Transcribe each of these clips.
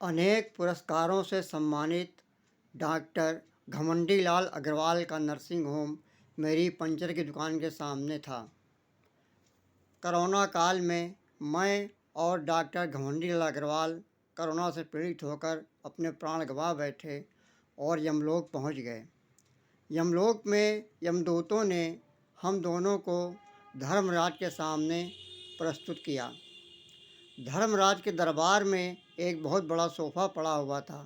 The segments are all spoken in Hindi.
अनेक पुरस्कारों से सम्मानित डॉक्टर घमंडी लाल अग्रवाल का नर्सिंग होम मेरी पंचर की दुकान के सामने था। कोरोना काल में मैं और डॉक्टर घमंडी लाल अग्रवाल कोरोना से पीड़ित होकर अपने प्राण गंवा बैठे और यमलोक पहुंच गए। यमलोक में यमदूतों ने हम दोनों को धर्मराज के सामने प्रस्तुत किया। धर्मराज के दरबार में एक बहुत बड़ा सोफ़ा पड़ा हुआ था।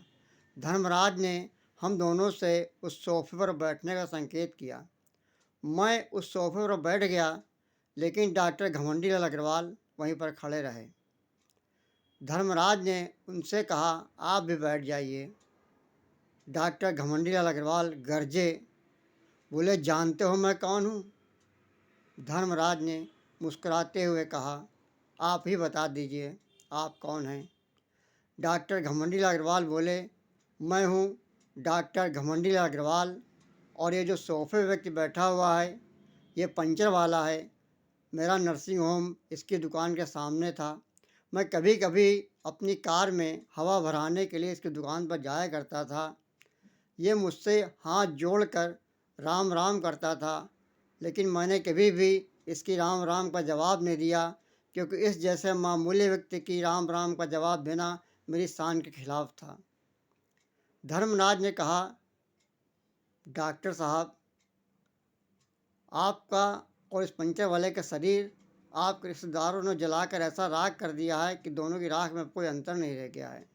धर्मराज ने हम दोनों से उस सोफ़े पर बैठने का संकेत किया। मैं उस सोफ़े पर बैठ गया, लेकिन डॉक्टर घमंडी लाल अग्रवाल वहीं पर खड़े रहे। धर्मराज ने उनसे कहा, आप भी बैठ जाइए। डॉक्टर घमंडी लाल अग्रवाल गरजे, बोले, जानते हो मैं कौन हूँ? धर्मराज ने मुस्कुराते हुए कहा, आप ही बता दीजिए आप कौन हैं। डॉक्टर घमंडी लाल अग्रवाल बोले, मैं हूँ डॉक्टर घमंडी लाल अग्रवाल, और ये जो सोफ़े पे व्यक्ति बैठा हुआ है ये पंचर वाला है। मेरा नर्सिंग होम इसकी दुकान के सामने था। मैं कभी कभी अपनी कार में हवा भराने के लिए इसकी दुकान पर जाया करता था। ये मुझसे हाथ जोड़कर राम राम करता था, लेकिन मैंने कभी भी इसकी राम राम का जवाब नहीं दिया, क्योंकि इस जैसे मामूली व्यक्ति की राम राम का जवाब देना मेरी शान के खिलाफ था। धर्मराज ने कहा, डॉक्टर साहब, आपका और इस पंचर वाले का शरीर आपके रिश्तेदारों ने जलाकर ऐसा राख कर दिया है कि दोनों की राख में कोई अंतर नहीं रह गया है।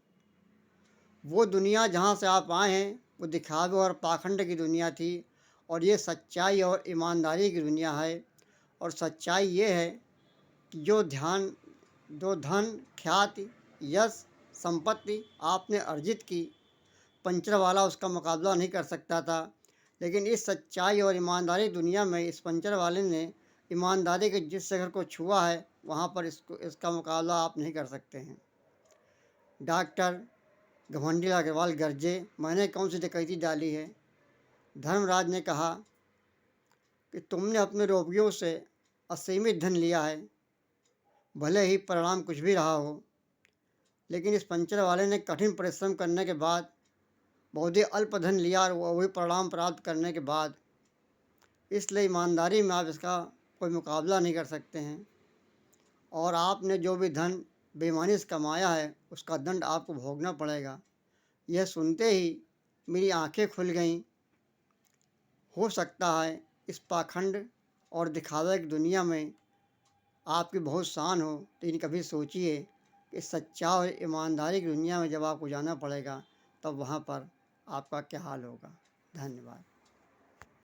वो दुनिया जहाँ से आप आए हैं वो दिखावे और पाखंड की दुनिया थी, और ये सच्चाई और ईमानदारी की दुनिया है। और सच्चाई ये है कि जो धन, ख्याति, यश, संपत्ति आपने अर्जित की, पंचर वाला उसका मुकाबला नहीं कर सकता था। लेकिन इस सच्चाई और ईमानदारी दुनिया में इस पंचर वाले ने ईमानदारी के जिस शिखर को छुआ है, वहाँ पर इसका मुकाबला आप नहीं कर सकते हैं। डॉक्टर घमंडी लाल अग्रवाल गरजे, मैंने कौन सी डकैती डाली है? धर्मराज ने कहा कि तुमने अपने रोगियों से असीमित धन लिया है, भले ही परिणाम कुछ भी रहा हो, लेकिन इस पंचर वाले ने कठिन परिश्रम करने के बाद बहुत ही अल्प धन लिया, और वही परिणाम प्राप्त करने के बाद। इसलिए ईमानदारी में आप इसका कोई मुकाबला नहीं कर सकते हैं, और आपने जो भी धन बेईमानी से कमाया है उसका दंड आपको भोगना पड़ेगा। यह सुनते ही मेरी आंखें खुल गईं। हो सकता है इस पाखंड और दिखावे की दुनिया में आपकी बहुत शान हो, लेकिन कभी सोचिए कि सच्चा और ईमानदारी की दुनिया में जब आपको जाना पड़ेगा, तब वहाँ पर आपका क्या हाल होगा। धन्यवाद।